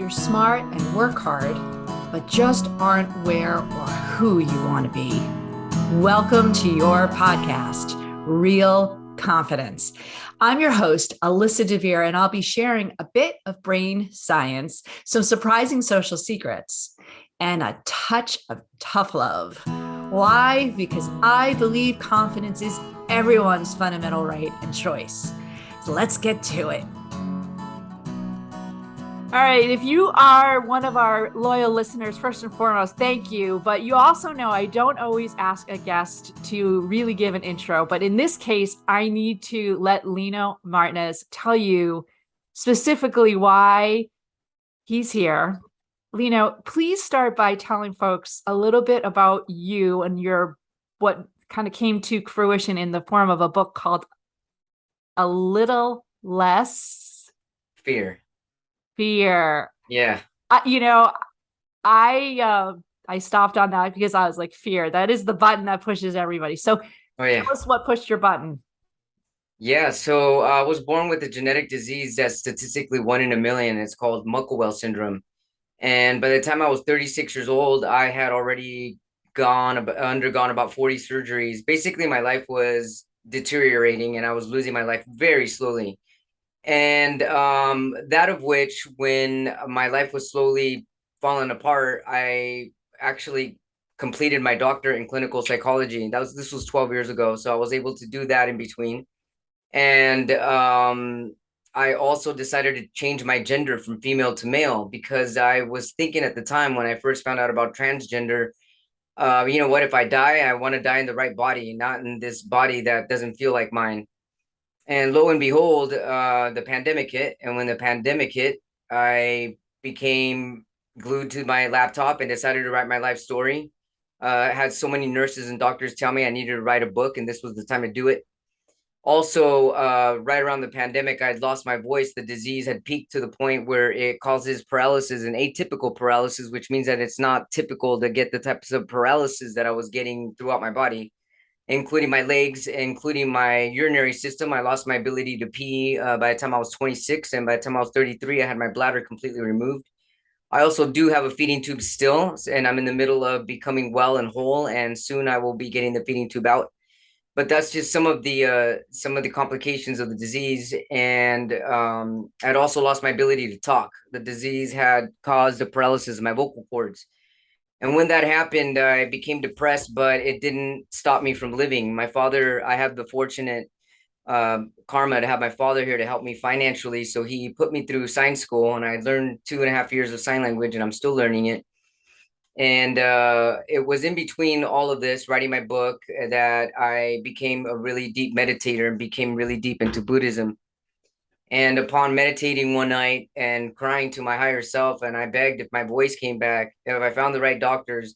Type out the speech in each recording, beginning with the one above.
you're smart and work hard, but just aren't where or who you want to be. Welcome to your podcast, Real Confidence. I'm your host, Alyssa DeVere, and I'll be sharing a bit of brain science, some surprising social secrets, and a touch of tough love. Why? Because I believe confidence is everyone's fundamental right and choice. So let's get to it. All right. If you are one of our loyal listeners, first and foremost, thank you. But you also know I don't always ask a guest to really give an intro. But in this case, I need to let Lino Martinez tell you specifically why he's here. Lino, please start by telling folks a little bit about you and what kind of came to fruition in the form of a book called A Little Less Fear. Yeah. I stopped on that because I was like, fear. That is the button that pushes everybody. So tell us what pushed your button. Yeah, so I was born with a genetic disease that's statistically 1 in 1 million. It's called Muckle syndrome. And by the time I was 36 years old, I had already undergone about 40 surgeries. Basically, my life was deteriorating and I was losing my life very slowly. And that of which, when my life was slowly falling apart, I actually completed my doctorate in clinical psychology. This was 12 years ago, so I was able to do that in between. And I also decided to change my gender from female to male because I was thinking at the time when I first found out about transgender, what if I die? I want to die in the right body, not in this body that doesn't feel like mine. And lo and behold, the pandemic hit. And when the pandemic hit, I became glued to my laptop and decided to write my life story. I had so many nurses and doctors tell me I needed to write a book, and this was the time to do it. Also, right around the pandemic, I'd lost my voice. The disease had peaked to the point where it causes paralysis and atypical paralysis, which means that it's not typical to get the types of paralysis that I was getting throughout my body, including my legs, including my urinary system. I lost my ability to pee by the time I was 26, and by the time I was 33, I had my bladder completely removed. I also do have a feeding tube still, and I'm in the middle of becoming well and whole, and soon I will be getting the feeding tube out. But that's just some of the complications of the disease. And I'd also lost my ability to talk. The disease had caused a paralysis of my vocal cords. And when that happened, I became depressed, but it didn't stop me from living. I have the fortunate karma to have my father here to help me financially. So he put me through sign school, and I learned 2.5 years of sign language, and I'm still learning it. And it was in between all of this, writing my book, that I became a really deep meditator and became really deep into Buddhism. And upon meditating one night and crying to my higher self, and I begged if my voice came back, if I found the right doctors,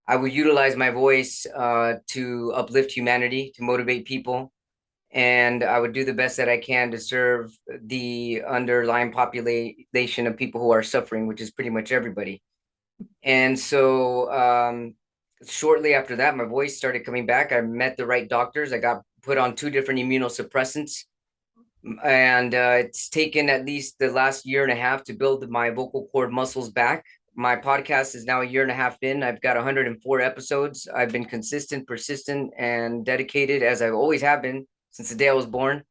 I would utilize my voice to uplift humanity, to motivate people. And I would do the best that I can to serve the underlying population of people who are suffering, which is pretty much everybody. And so shortly after that, my voice started coming back. I met the right doctors. I got put on 2 different immunosuppressants. And it's taken at least the last year and a half to build my vocal cord muscles back. My podcast is now a year and a half in. I've got 104 episodes. I've been consistent, persistent, and dedicated, as I've always have been since the day I was born.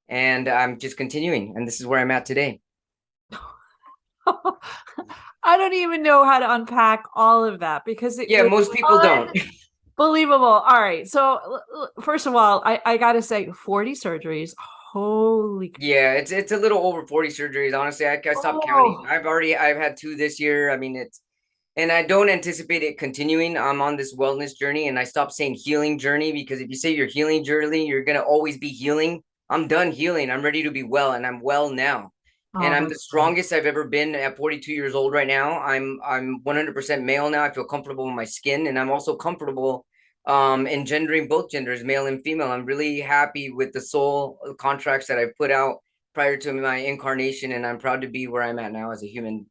And I'm just continuing. And this is where I'm at today. I don't even know how to unpack all of that because most people don't. Believable. All right. So first of all, I got to say 40 surgeries. Holy. Yeah, it's a little over 40 surgeries. Honestly, I stopped counting. I've had 2 this year. I mean, and I don't anticipate it continuing. I'm on this wellness journey, and I stopped saying healing journey, because if you say you're healing journey, you're going to always be healing. I'm done healing. I'm ready to be well, and I'm well now. And I'm the strongest I've ever been at 42 years old right now. I'm 100% male now. I feel comfortable in my skin, and I'm also comfortable engendering both genders, male and female. I'm really happy with the soul contracts that I've put out prior to my incarnation, and I'm proud to be where I'm at now as a human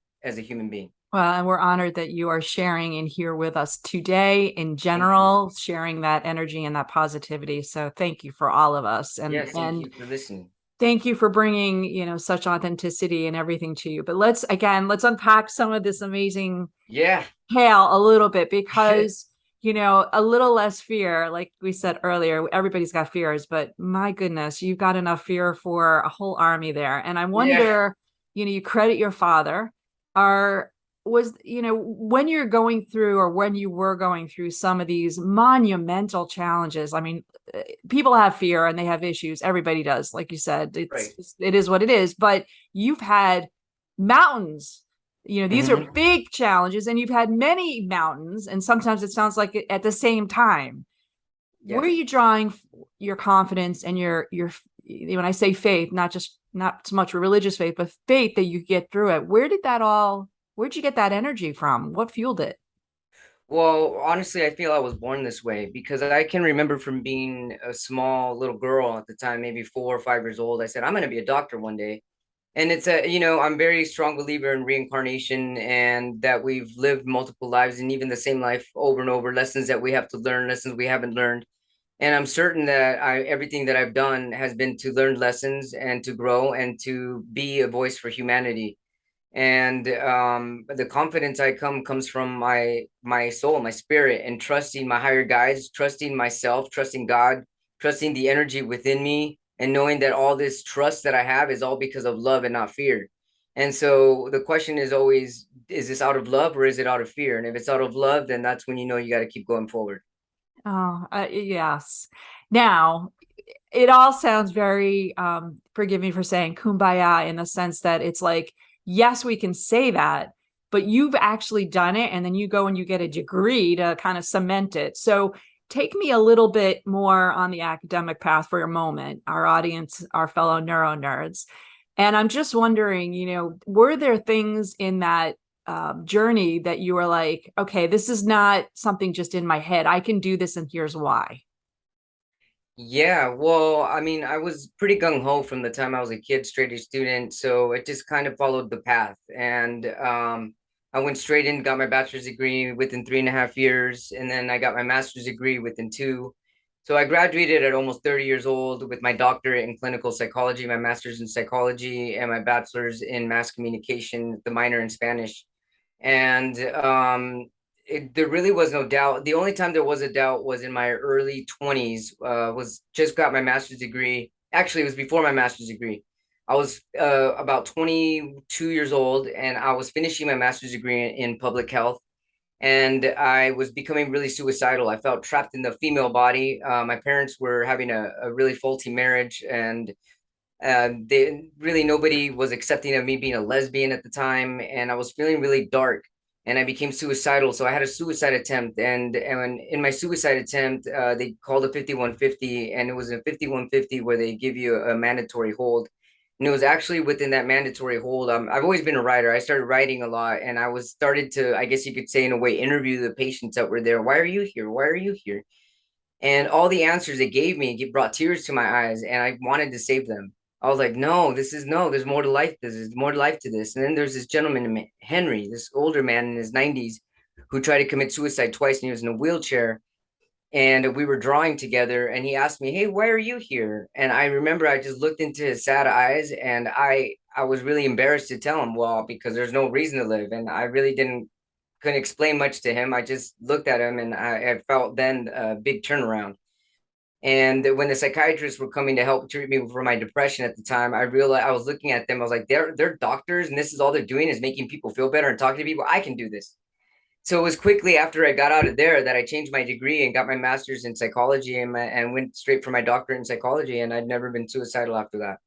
being. Well, and we're honored that you are sharing in here with us today in general, sharing that energy and that positivity. So thank you for all of us. And thank you for listening. thank you for bringing, such authenticity and everything to you. But let's unpack some of this amazing Yeah. tale a little bit because, a little less fear, like we said earlier, everybody's got fears, but my goodness, you've got enough fear for a whole army there. And I Yeah. wonder, you credit your father. Are was when you're going through or when you were going through some of these monumental challenges, I mean, people have fear and they have issues, everybody does, like you said, Right. it is what it is, but you've had mountains, these are Hmm. big challenges, and you've had many mountains, and sometimes it sounds like it at the same time. Where are Yes. you drawing your confidence and your when I say faith, not so much religious faith, but faith that you get through it? Where'd you get that energy from? What fueled it? Well, honestly, I feel I was born this way because I can remember from being a small little girl at the time, maybe 4 or 5 years old. I said, I'm going to be a doctor one day. And I'm very strong believer in reincarnation and that we've lived multiple lives and even the same life over and over, lessons that we have to learn, lessons we haven't learned. And I'm certain that everything that I've done has been to learn lessons and to grow and to be a voice for humanity. And the confidence I comes from my soul, my spirit, and trusting my higher guides, trusting myself, trusting God, trusting the energy within me, and knowing that all this trust that I have is all because of love and not fear. And so the question is always, is this out of love or is it out of fear? And if it's out of love, then that's when you know you got to keep going forward. Oh, yes. Now, it all sounds very, forgive me for saying kumbaya, in the sense that it's like, yes, we can say that, but you've actually done it. And then you go and you get a degree to kind of cement it. So take me a little bit more on the academic path for a moment, our audience, our fellow neuro nerds. And I'm just wondering, were there things in that journey that you were like, okay, this is not something just in my head. I can do this, and here's why. Yeah, well, I mean, I was pretty gung ho from the time I was a kid, straight A student, so it just kind of followed the path. And I went straight in, got my bachelor's degree within 3.5 years, and then I got my master's degree within two. So I graduated at almost 30 years old with my doctorate in clinical psychology, my master's in psychology, and my bachelor's in mass communication, the minor in Spanish. And there really was no doubt. The only time there was a doubt was in my early 20s. Was just got my master's degree. Actually, it was before my master's degree. I was about 22 years old, and I was finishing my master's degree in public health. And I was becoming really suicidal. I felt trapped in the female body. My parents were having a really faulty marriage, and they really nobody was accepting of me being a lesbian at the time, and I was feeling really dark, and I became suicidal. So I had a suicide attempt, and in my suicide attempt, they called a 5150, and it was a 5150 where they give you a mandatory hold. And it was actually within that mandatory hold. I've always been a writer. I started writing a lot, and I was started to, I guess you could say, in a way, interview the patients that were there. Why are you here? Why are you here? And all the answers they gave me brought tears to my eyes, and I wanted to save them. I was like, no, no, there's more to life. There's more to life to this. And then there's this gentleman, Henry, this older man in his 90s, who tried to commit suicide twice, and he was in a wheelchair. And we were drawing together, and he asked me, hey, why are you here? And I remember I just looked into his sad eyes, and I was really embarrassed to tell him, well, because there's no reason to live. And I really couldn't explain much to him. I just looked at him, and I felt then a big turnaround. And when the psychiatrists were coming to help treat me for my depression at the time, I realized, I was looking at them. I was like, they're doctors, and this is all they're doing is making people feel better and talking to people. I can do this. So it was quickly after I got out of there that I changed my degree and got my master's in psychology, and went straight for my doctorate in psychology. And I'd never been suicidal after that.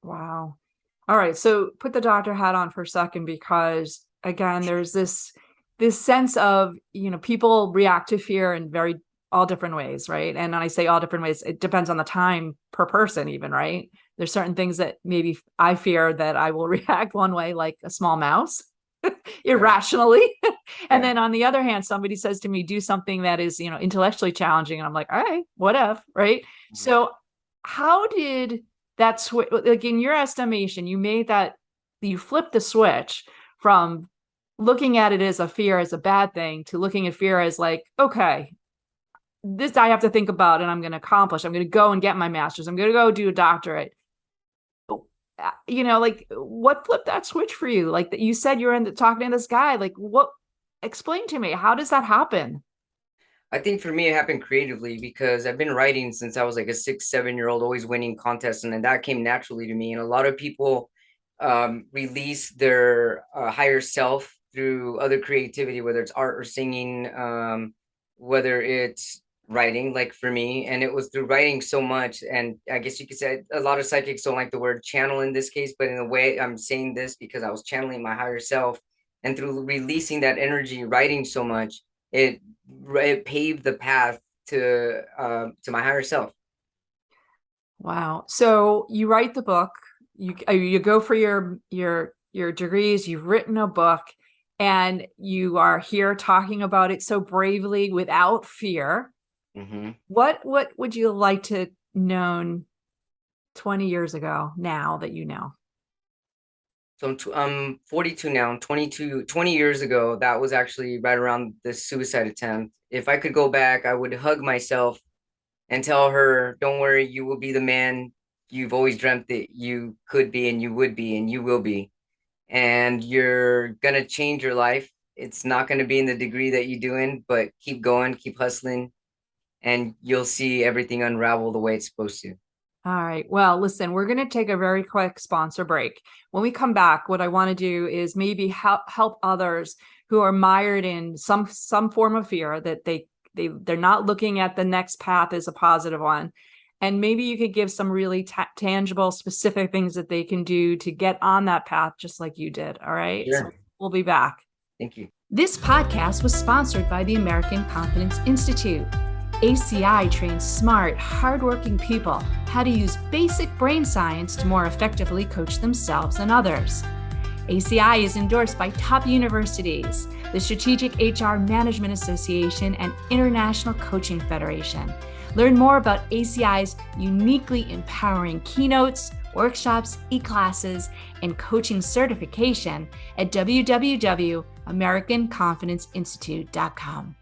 Wow. All right. So put the doctor hat on for a second, because again, there's this sense of, people react to fear in very all different ways, right? And when I say all different ways, it depends on the time per person, even, right? There's certain things that maybe I fear that I will react one way, like a small mouse, Right. irrationally. And Yeah. then on the other hand, somebody says to me, do something that is, intellectually challenging. And I'm like, all right, whatever. Right. Mhm. So how did that switch, like in your estimation, you flipped the switch from looking at it as a fear, as a bad thing, to looking at fear as like, okay, this I have to think about and I'm going to accomplish. I'm going to go and get my master's. I'm going to go do a doctorate. like what flipped that switch for you? Like that you said you were talking to this guy. Like what? Explain to me. How does that happen? I think for me, it happened creatively because I've been writing since I was like a 6, 7 year old, always winning contests. And then that came naturally to me. And a lot of people release their higher self through other creativity, whether it's art or singing, whether it's writing, like for me. And it was through writing so much. And I guess you could say a lot of psychics don't like the word channel in this case, but in a way, I'm saying this because I was channeling my higher self. And through releasing that energy, writing so much, it it paved the path to my higher self. Wow. So you write the book, you go for your degrees, you've written a book, and you are here talking about it so bravely without fear. Hmm. What would you like to known 20 years ago now that you know? So I'm 42 now. I'm 22. 20 years ago, that was actually right around the suicide attempt. If I could go back, I would hug myself and tell her, "Don't worry, you will be the man you've always dreamt that you could be, and you would be, and you will be. And you're gonna change your life. It's not gonna be in the degree that you're doing, but keep going, keep hustling, and you'll see everything unravel the way it's supposed to." All right. Well, listen, we're going to take a very quick sponsor break. When we come back, what I want to do is maybe help others who are mired in some form of fear that they're not looking at the next path as a positive one. And maybe you could give some really tangible, specific things that they can do to get on that path, just like you did. All right. So Sure. we'll be back. Thank you. This podcast was sponsored by the American Confidence Institute. ACI trains smart, hardworking people how to use basic brain science to more effectively coach themselves and others. ACI is endorsed by top universities, the Strategic HR Management Association, and International Coaching Federation. Learn more about ACI's uniquely empowering keynotes, workshops, e-classes, and coaching certification at www.americanconfidenceinstitute.com.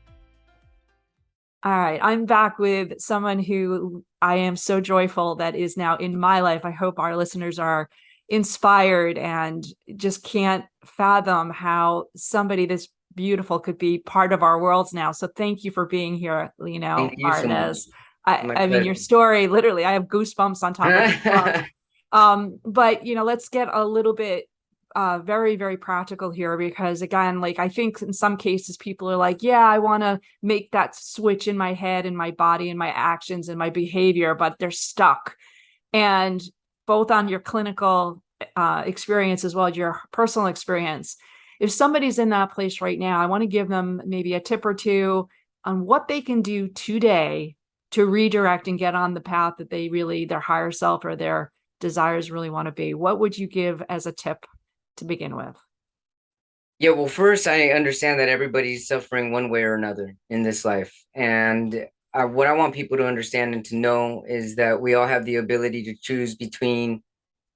All right, I'm back with someone who I am so joyful that is now in my life. I hope our listeners are inspired and just can't fathom how somebody this beautiful could be part of our worlds now. So thank you for being here, Thank Lino you so much. Martinez. My I mean, your pleasure. story, literally, I have goosebumps on top of goosebumps. But let's get a little bit very, very practical here because again, like I think in some cases people are like, yeah, I want to make that switch in my head and my body and my actions and my behavior, but they're stuck. And both on your clinical experience as well as your personal experience, if somebody's in that place right now, I want to give them maybe a tip or two on what they can do today to redirect and get on the path that they really, their higher self or their desires really want to be. What would you give as a tip to begin with? Yeah, well, first, I understand that everybody's suffering one way or another in this life. And what I want people to understand and to know is that we all have the ability to choose between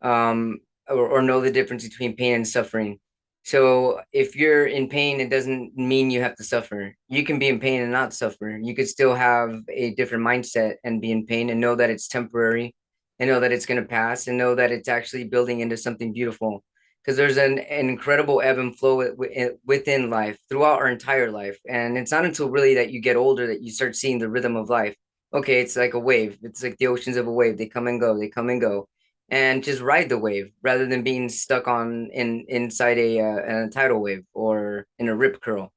or know the difference between pain and suffering. So if you're in pain, it doesn't mean you have to suffer. You can be in pain and not suffer. You could still have a different mindset and be in pain and know that it's temporary and know that it's going to pass and know that it's actually building into something beautiful. Because there's an incredible ebb and flow within life throughout our entire life. And it's not until really that you get older that you start seeing the rhythm of life. Okay, it's like a wave. It's like the oceans of a wave. They come and go, they come and go, and just ride the wave rather than being stuck on inside a tidal wave or in a rip curl.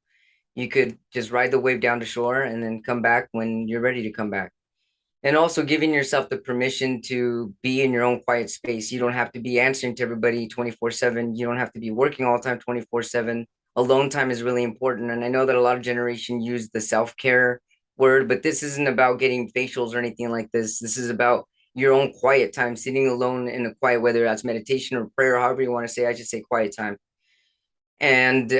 You could just ride the wave down to shore and then come back when you're ready to come back. And also giving yourself the permission to be in your own quiet space. You don't have to be answering to everybody 24/7. You don't have to be working all the time 24/7. Alone time is really important. And I know that a lot of generation use the self-care word, but this isn't about getting facials or anything like this. This is about your own quiet time, sitting alone in a quiet, whether that's meditation or prayer, however you want to say. I should say quiet time. And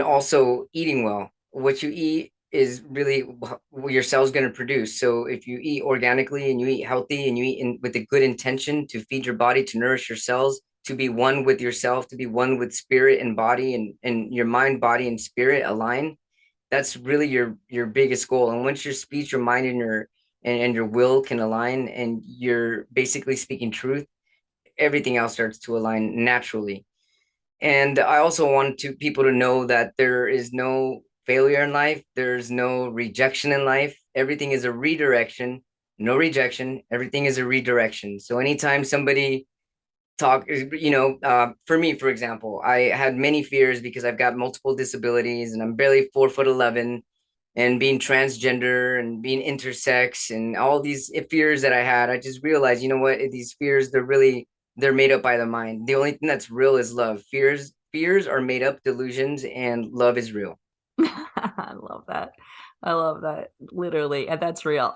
also eating well. What you eat is really what your cell's going to produce. So if you eat organically and you eat healthy and you eat with a good intention to feed your body, to nourish your cells, to be one with yourself, to be one with spirit and body, and your mind, body, and spirit align, that's really your biggest goal. And once your speech, your mind, and your will can align, and you're basically speaking truth, everything else starts to align naturally. And I also want to people to know that there is no failure in life. There's no rejection in life. Everything is a redirection, no rejection. Everything is a redirection. So anytime somebody for me, for example, I had many fears because I've got multiple disabilities and I'm barely 4'11", and being transgender and being intersex and all these fears that I had, I just realized, you know what, these fears, they're made up by the mind. The only thing that's real is love. Fears are made up delusions, and love is real. I love that. I love that. Literally. And that's real.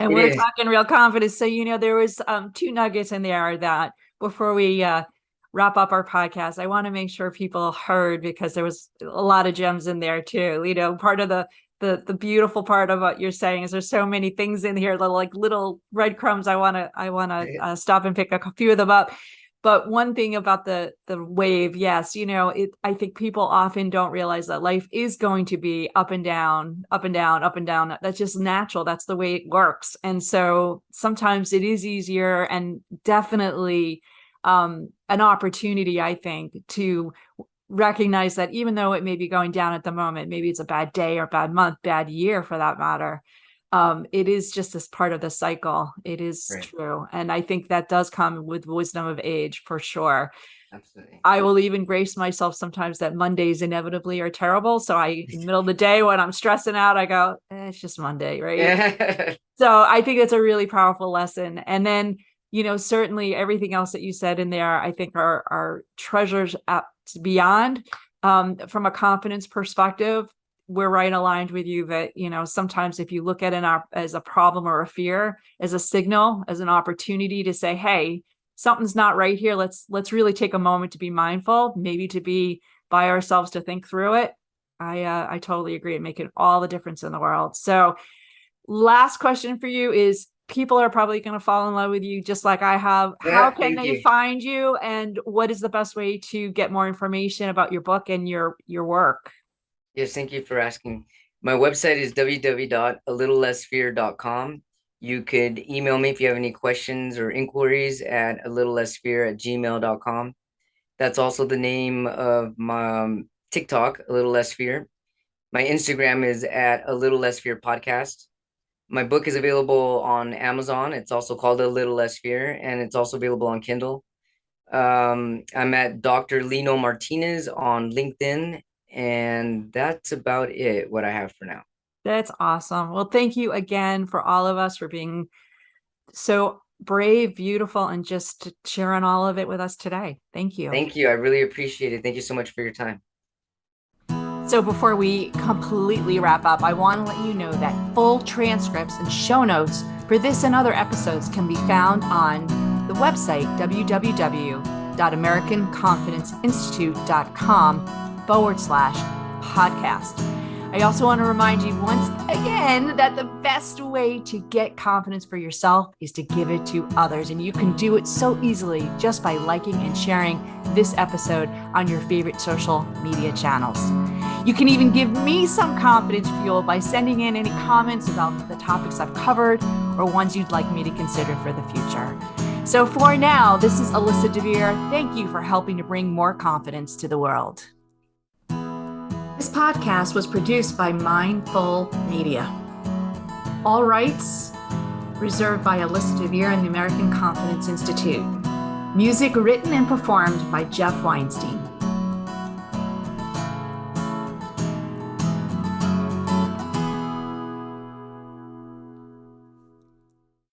And It we're is. talking real confidence. So, there was two nuggets in there that before we wrap up our podcast, I want to make sure people heard, because there was a lot of gems in there too. Part of the beautiful part of what you're saying is there's so many things in here, little breadcrumbs. I want to stop and pick a few of them up. But one thing about the wave, yes, I think people often don't realize that life is going to be up and down, up and down, up and down. That's just natural. That's the way it works. And so sometimes it is easier, and definitely an opportunity, I think, to recognize that even though it may be going down at the moment, maybe it's a bad day or bad month, bad year for that matter. It is just this part of the cycle. It is Right. true. And I think that does come with wisdom of age for sure. Absolutely. I will even grace myself sometimes that Mondays inevitably are terrible. So in the middle of the day when I'm stressing out, I go, it's just Monday, right? Yeah. So I think it's a really powerful lesson. And then, certainly everything else that you said in there, I think are treasures beyond. From a confidence perspective, we're right aligned with you that, sometimes if you look at it as a problem or a fear, as a signal, as an opportunity to say, hey, something's not right here. Let's really take a moment to be mindful, maybe to be by ourselves to think through it. I totally agree. And making all the difference in the world. So last question for you is, people are probably going to fall in love with you just like I have. How Yeah, can thank they you. find you, and what is the best way to get more information about your book and your work? Yes, thank you for asking. My website is www.alittlelessfear.com. You could email me if you have any questions or inquiries at alittlelessfear@gmail.com. That's also the name of my TikTok, A Little Less Fear. My Instagram is at A Little Less Fear Podcast. My book is available on Amazon. It's also called A Little Less Fear, and it's also available on Kindle. I'm at Dr. Lino Martinez on LinkedIn, and that's about it, what I have for now. That's awesome. Well, thank you again for all of us for being so brave, beautiful, and just sharing all of it with us today. Thank you. Thank you. I really appreciate it. Thank you so much for your time. So before we completely wrap up, I want to let you know that full transcripts and show notes for this and other episodes can be found on the website, www.americanconfidenceinstitute.com/podcast. I also want to remind you once again that the best way to get confidence for yourself is to give it to others. And you can do it so easily just by liking and sharing this episode on your favorite social media channels. You can even give me some confidence fuel by sending in any comments about the topics I've covered or ones you'd like me to consider for the future. So for now, this is Alyssa DeVere. Thank you for helping to bring more confidence to the world. This podcast was produced by Mindful Media. All rights reserved by Alyssa DeVere and the American Confidence Institute. Music written and performed by Jeff Weinstein.